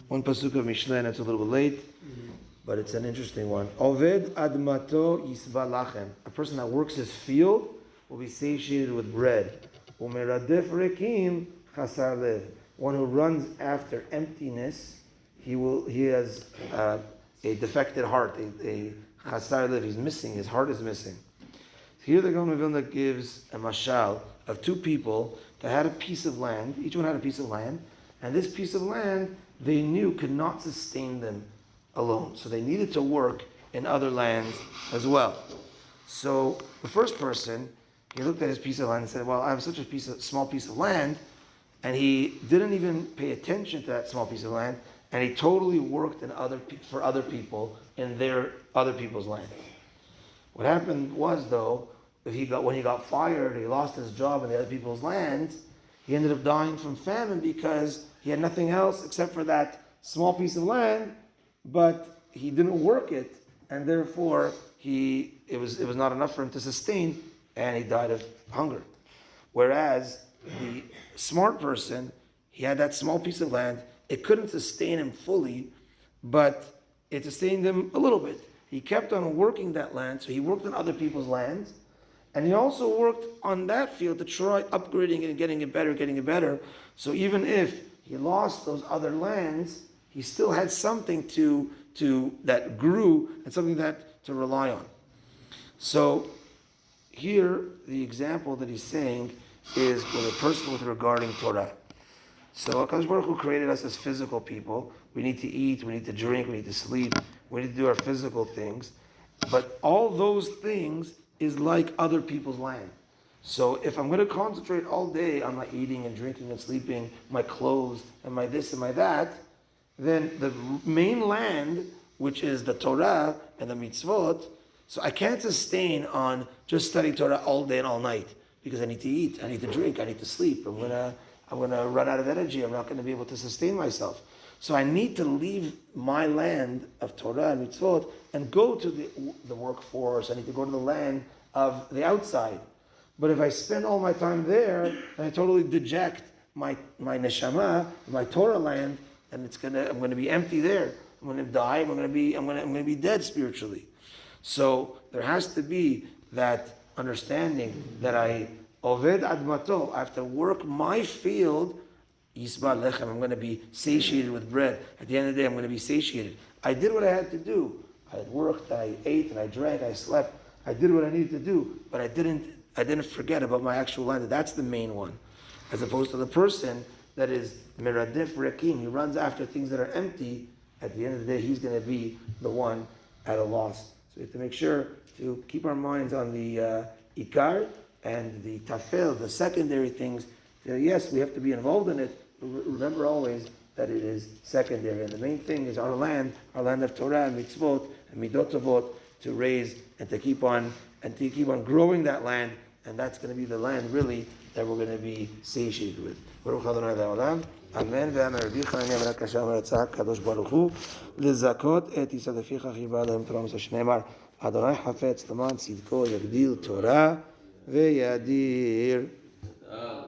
One pasuk of Mishlei, and it's a little bit late, but it's an interesting one. Oved admato yisba lachem. A person that works his field will be satiated with bread. Umeradef rekim chasar lev. One who runs after emptiness, he has a defected heart, a chasar lev. He's missing. His heart is missing. Here the Gaon of Vilna gives a mashal of two people that had a piece of land. Each one had a piece of land, and this piece of land they knew could not sustain them alone. So they needed to work in other lands as well. So the first person, he looked at his piece of land and said, well, I have such a small piece of land, and he didn't even pay attention to that small piece of land, and he totally worked for other people in their other people's land. What happened was, though, when he got fired, he lost his job in the other people's lands, he ended up dying from famine because he had nothing else except for that small piece of land, but he didn't work it, and therefore it was not enough for him to sustain, and he died of hunger. Whereas the smart person, he had that small piece of land, it couldn't sustain him fully, but it sustained him a little bit. He kept on working that land, so he worked on other people's lands, and he also worked on that field to try upgrading it and getting it better. So even if he lost those other lands, he still had something to that grew and something that to rely on. So here the example that he's saying is with a person with regarding Torah. So HaKadosh Baruch Hu created us as physical people. We need to eat, we need to drink, we need to sleep, we need to do our physical things. But all those things is like other people's land. So if I'm going to concentrate all day on my eating and drinking and sleeping, my clothes and my this and my that, then the main land, which is the Torah and the mitzvot, so I can't sustain on just studying Torah all day and all night because I need to eat, I need to drink, I need to sleep. I'm gonna run out of energy. I'm not going to be able to sustain myself. So I need to leave my land of Torah and mitzvot and go to the workforce. I need to go to the land of the outside. But if I spend all my time there and I totally deject my neshama, my Torah land, and I'm going to be empty there. I'm going to die. I'm going to be dead spiritually. So there has to be that understanding that I oved admato. I have to work my field. Yisba lechem. I'm going to be satiated with bread. At the end of the day, I'm going to be satiated. I did what I had to do. I had worked, I ate, and I drank, I slept. I did what I needed to do, but I didn't forget about my actual land. That's the main one. As opposed to the person that is meradif rekim, he runs after things that are empty. At the end of the day, he's going to be the one at a loss. So we have to make sure to keep our minds on the ikar and the tafel, the secondary things. Yes, we have to be involved in it. Remember always that it is secondary. And the main thing is our land of Torah and mitzvot and midot tovot to raise and to keep on growing that land. And that's going to be the land really that we're going to be satiated with. Baruch Adonai Le'olam. Amen. ואמר רבי חנניה בן עקשיא אומר יצא הקדוש ברוך הוא לזכות את ישראל לפיכך חיבה להם תורה ומצוות שנאמר אדוני חפץ למען צדקו יגדיל תורה וידיר